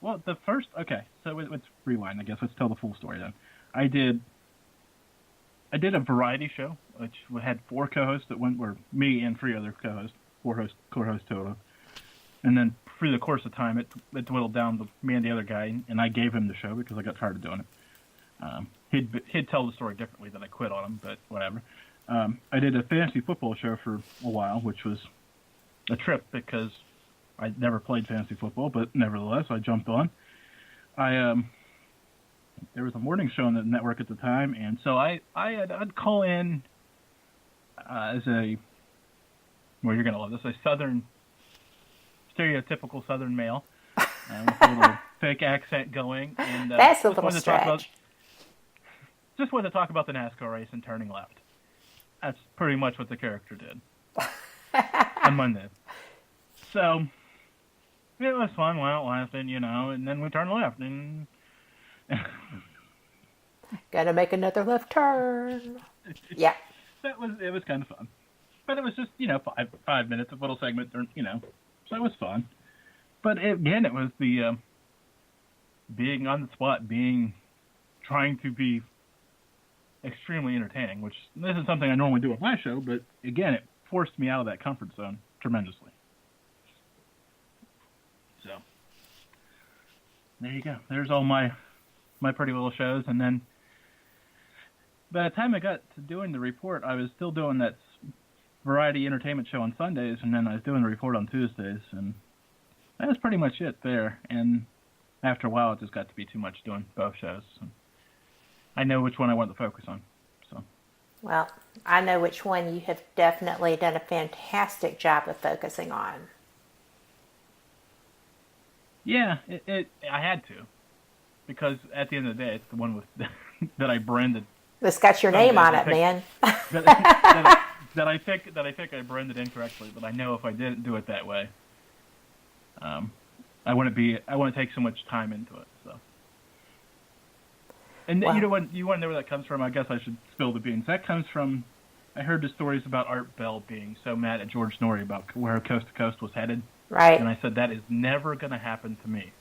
Well, so let's rewind. I guess let's tell the full story then. I did a variety show which had four co-hosts that were me and three other co-hosts, co-hosts total. And then through the course of time, it dwindled down to me and the other guy, and I gave him the show because I got tired of doing it. He'd tell the story differently, then I quit on him, but whatever. I did a fantasy football show for a while, which was a trip because I never played fantasy football, but nevertheless, I jumped on. There was a morning show on the network at the time, and so I'd call in as a, well, you're going to love this, a stereotypical Southern male with a little fake accent going. And that's a little stretch. Just wanted to talk about the NASCAR race and turning left. That's pretty much what the character did on Monday. So it was fun while it lasted, and then we turned left and gotta make another left turn. Yeah. It was kind of fun. But it was just, 5 minutes of little segment, so it was fun. But again, it was the being on the spot, trying to be extremely entertaining, which this is something I normally do with my show, but again, it forced me out of that comfort zone tremendously. So, there you go. There's all my pretty little shows, and then by the time I got to doing the report, I was still doing that variety entertainment show on Sundays, and then I was doing the report on Tuesdays, and that was pretty much it there. And after a while, it just got to be too much doing both shows. So I know which one I want to focus on. So, well, I know which one you have definitely done a fantastic job of focusing on. Yeah, I had to, because at the end of the day, it's the one with that I branded. It's got your name on it, man. that I think I branded incorrectly, but I know if I didn't do it that way, I wouldn't take so much time into it. So, and wow. You want to know where that comes from? I guess I should spill the beans. That comes from, I heard the stories about Art Bell being so mad at George Norrie about where Coast to Coast was headed. Right. And I said, that is never going to happen to me.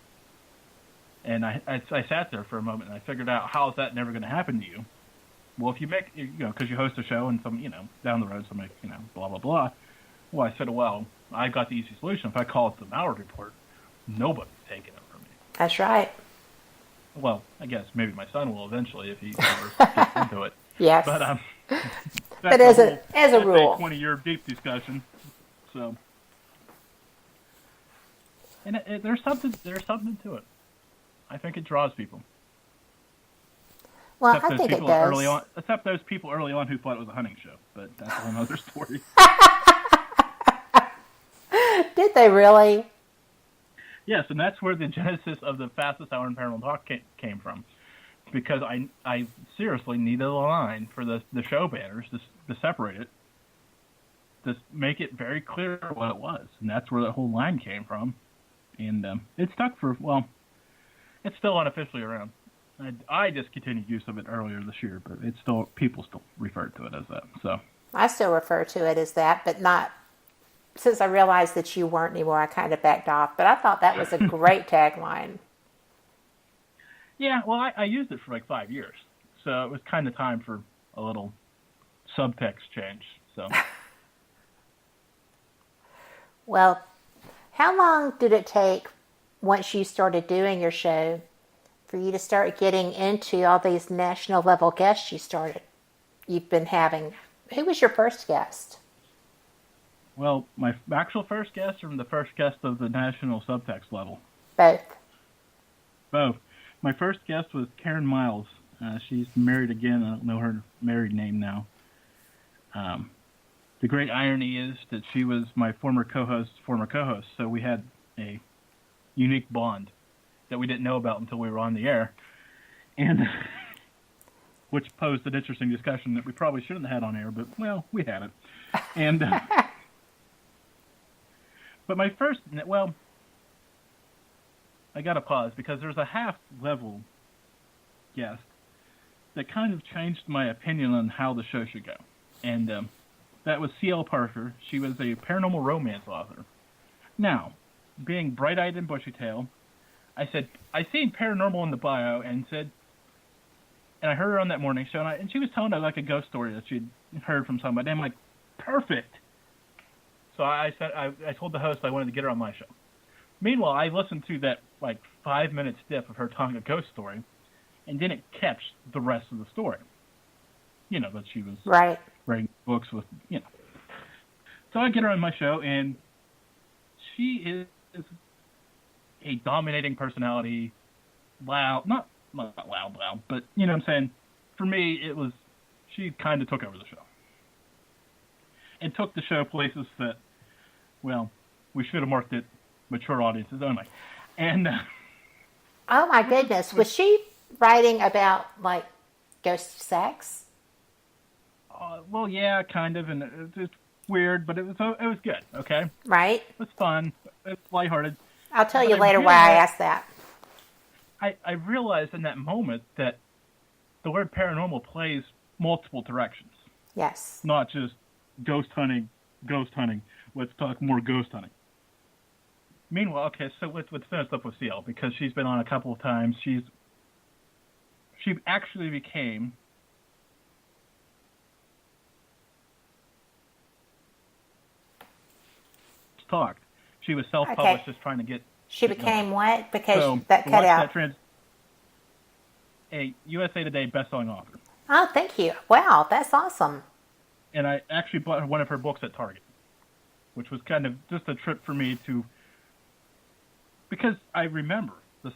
And I sat there for a moment and I figured out, how is that never going to happen to you? Well, if you make, because you host a show and some, down the road, somebody, blah, blah, blah. Well, I said, well, I got the easy solution. If I call it the Malliard Report, nobody's taking it from me. That's right. Well, I guess maybe my son will eventually if he ever gets into it. Yes. But as a rule, 20-year deep discussion. So, and there's something to it. I think it draws people. Well, I think it does. Except those people early on who thought it was a hunting show, but that's a whole other story. Did they really? Yes, and that's where the genesis of the fastest hour in paranormal talk came from. Because I seriously needed a line for the show banners to separate it, to make it very clear what it was. And that's where the whole line came from. And it stuck it's still unofficially around. I discontinued use of it earlier this year, but people still refer to it as that. So I still refer to it as that, but not since I realized that you weren't anymore. I kind of backed off, but I thought that was a great tagline. Yeah, well, I used it for like 5 years, so it was kind of time for a little subtext change. So, well, how long did it take once you started doing your show for you to start getting into all these national level guests you've been having? Who was your first guest? Well, my actual first guest or the first guest of the national subtext level? Both. My first guest was Karen Miles. She's married again. I don't know her married name now. The great irony is that she was my former co-host, so we had a unique bond that we didn't know about until we were on the air, and which posed an interesting discussion that we probably shouldn't have had on air, but, well, we had it. And but my first, well, I got to pause because there's a half-level guest that kind of changed my opinion on how the show should go. And that was C.L. Parker. She was a paranormal romance author. Now, being bright-eyed and bushy-tailed, I said, I seen paranormal in the bio, and I heard her on that morning show, and she was telling like a ghost story that she'd heard from somebody. I'm like, perfect. So I said, I told the host I wanted to get her on my show. Meanwhile, I listened to that like 5-minute snip of her telling a ghost story, and didn't catch the rest of the story. You know, that she was writing books with, you know. So I get her on my show, and she is a dominating personality. Loud, not loud, but you know what I'm saying? For me, she kind of took over the show. And took the show places that, well, we should have marked it mature audiences only. And oh my goodness, was she writing about like ghost sex? Well, yeah, kind of, and it's weird, but it was good. Okay, Right. it was fun. It's lighthearted. I'll tell you later why I asked that. I realized in that moment that the word paranormal plays multiple directions. Yes. Not just ghost hunting. Let's talk more ghost hunting. Meanwhile, okay, so let's finish up with CL, because she's been on a couple of times. She actually became talked. She was self-published, just trying to get. She became what? Because so that cut out. A USA Today best-selling author. Oh, thank you. Wow, that's awesome. And I actually bought one of her books at Target, which was kind of just a trip for me to, because I remember the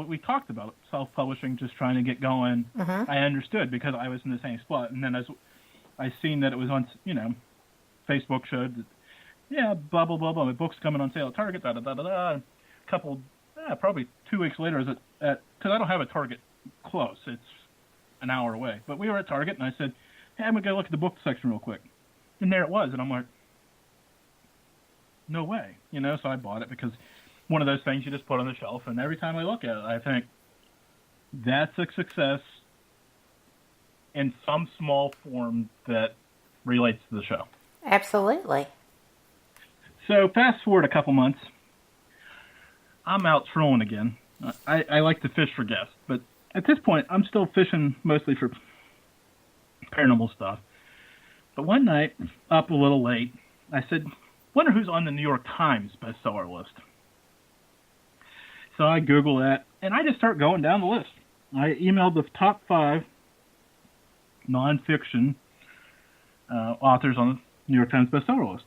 we talked about it, self-publishing, just trying to get going. Mm-hmm. I understood because I was in the same spot. And then as I seen that it was on, you know, Facebook showed that, yeah, blah, blah, blah, blah, my book's coming on sale at Target, da-da-da-da-da. Probably 2 weeks later, because I don't have a Target close. It's an hour away. But we were at Target, and I said, hey, I'm going to go look at the book section real quick. And there it was, and I'm like, no way. You know, so I bought it because one of those things you just put on the shelf, and every time I look at it, I think, that's a success in some small form that relates to the show. Absolutely. So fast forward a couple months, I'm out trolling again. I like to fish for guests, but at this point, I'm still fishing mostly for paranormal stuff. But one night, up a little late, I said, wonder who's on the New York Times bestseller list. So I Google that, and I just start going down the list. I emailed the top 5 nonfiction authors on the New York Times bestseller list.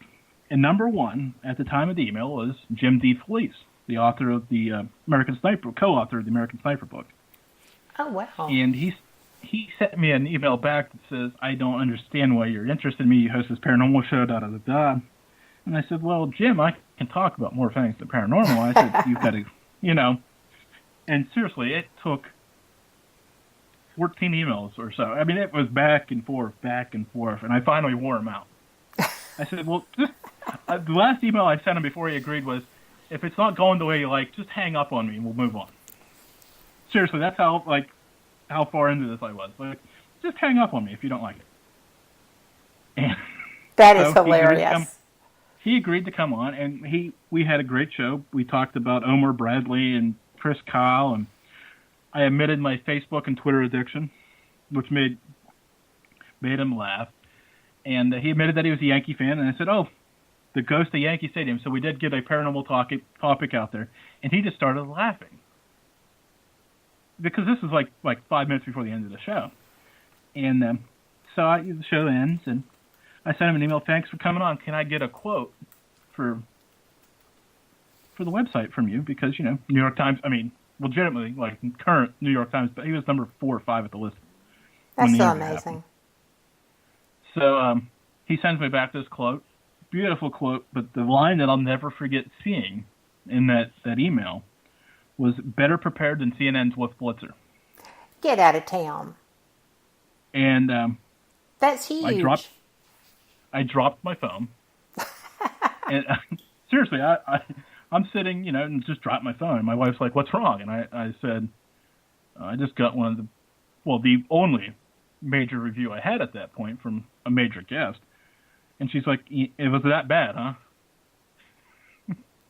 And number 1 at the time of the email was Jim D. Felice, the author of the co-author of the American Sniper book. Oh, wow. And he sent me an email back that says, I don't understand why you're interested in me. You host this paranormal show, da-da-da-da. And I said, well, Jim, I can talk about more things than paranormal. I said, you've got to, you know. And seriously, it took 14 emails or so. I mean, it was back and forth, and I finally wore him out. I said, well, just, the last email I sent him before he agreed was, if it's not going the way you like, just hang up on me and we'll move on. Seriously, that's how far into this I was. Like, just hang up on me if you don't like it. And that is hilarious. He agreed to come on, and we had a great show. We talked about Omar Bradley and Chris Kyle, and I admitted my Facebook and Twitter addiction, which made him laugh. And he admitted that he was a Yankee fan, and I said, oh, the ghost of Yankee Stadium. So we did get a paranormal topic out there, and he just started laughing. Because this was like 5 minutes before the end of the show. And so the show ends, and I sent him an email, thanks for coming on. Can I get a quote for the website from you? Because, you know, New York Times, I mean, legitimately, like current New York Times, but he was number 4 or 5 at the list. That's so amazing. So he sends me back this quote, beautiful quote, but the line that I'll never forget seeing in that email was better prepared than CNN's Wolf Blitzer. Get out of town. And that's huge. I dropped my phone. And seriously, I'm sitting, you know, and just dropped my phone. And my wife's like, what's wrong? And I said, I just got the only major review I had at that point from a major guest. And she's like, it was that bad, huh?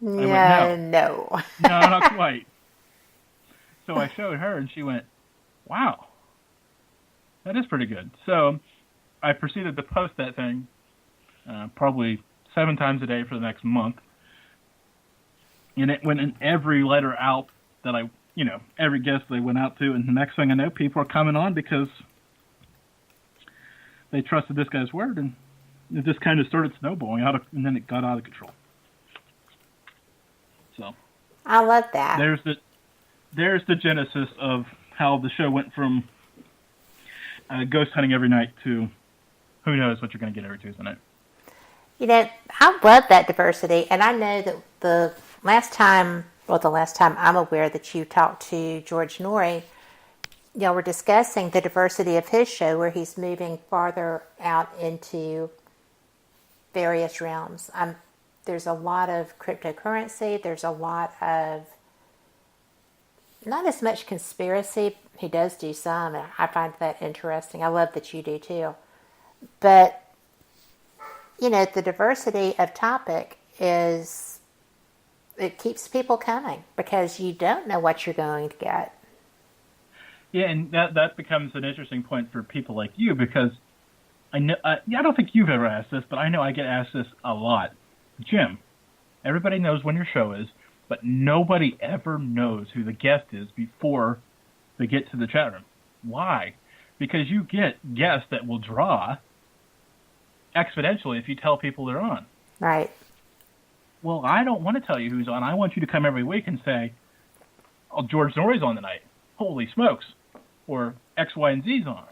No. No, not quite. So I showed her, and she went, "Wow, that is pretty good." So I proceeded to post that thing probably 7 times a day for the next month. And it went in every letter out that every guest they went out to. And the next thing I know, people are coming on because they trusted this guy's word. And it just kind of started snowballing and then it got out of control. So I love that. There's the genesis of how the show went from ghost hunting every night to who knows what you're going to get every Tuesday night. I love that diversity, and I know that the last time I'm aware that you talked to George Norrie, y'all were discussing the diversity of his show where he's moving farther out into various realms. There's a lot of cryptocurrency. There's a lot of not as much conspiracy. He does do some, and I find that interesting. I love that you do too. But, the diversity of topic it keeps people coming because you don't know what you're going to get. Yeah, and that becomes an interesting point for people like you because I know I don't think you've ever asked this, but I know I get asked this a lot. Jim, everybody knows when your show is, but nobody ever knows who the guest is before they get to the chat room. Why? Because you get guests that will draw exponentially if you tell people they're on. Right. Well, I don't want to tell you who's on. I want you to come every week and say, "Oh, George Norrie's on tonight. Holy smokes!" Or X, Y, and Z's on.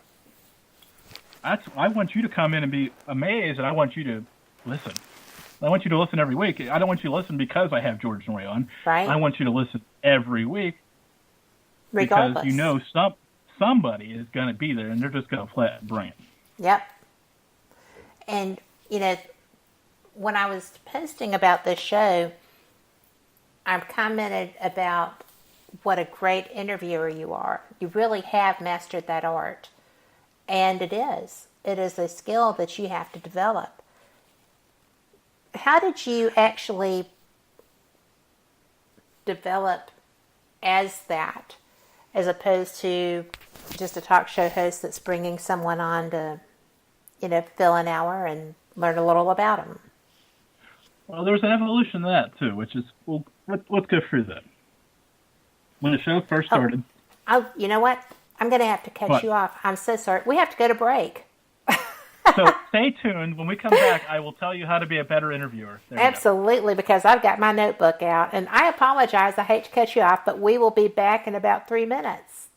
I want you to come in and be amazed, and I want you to listen. I want you to listen every week. I don't want you to listen because I have George Norrie on. Right. I want you to listen every week. Regardless. Because somebody is going to be there, and they're just going to play it brilliant. Yep. And, when I was posting about this show, I commented about what a great interviewer you are. You really have mastered that art. And it is. It is a skill that you have to develop. How did you actually develop as that, as opposed to just a talk show host that's bringing someone on to, fill an hour and learn a little about them? Well, there's an evolution to that, too, which is, well, let's go through that. When the show first started... Oh, you know what? I'm going to have to cut you off. I'm so sorry. We have to go to break. So stay tuned. When we come back, I will tell you how to be a better interviewer. Absolutely, because I've got my notebook out. And I apologize. I hate to cut you off, but we will be back in about 3 minutes.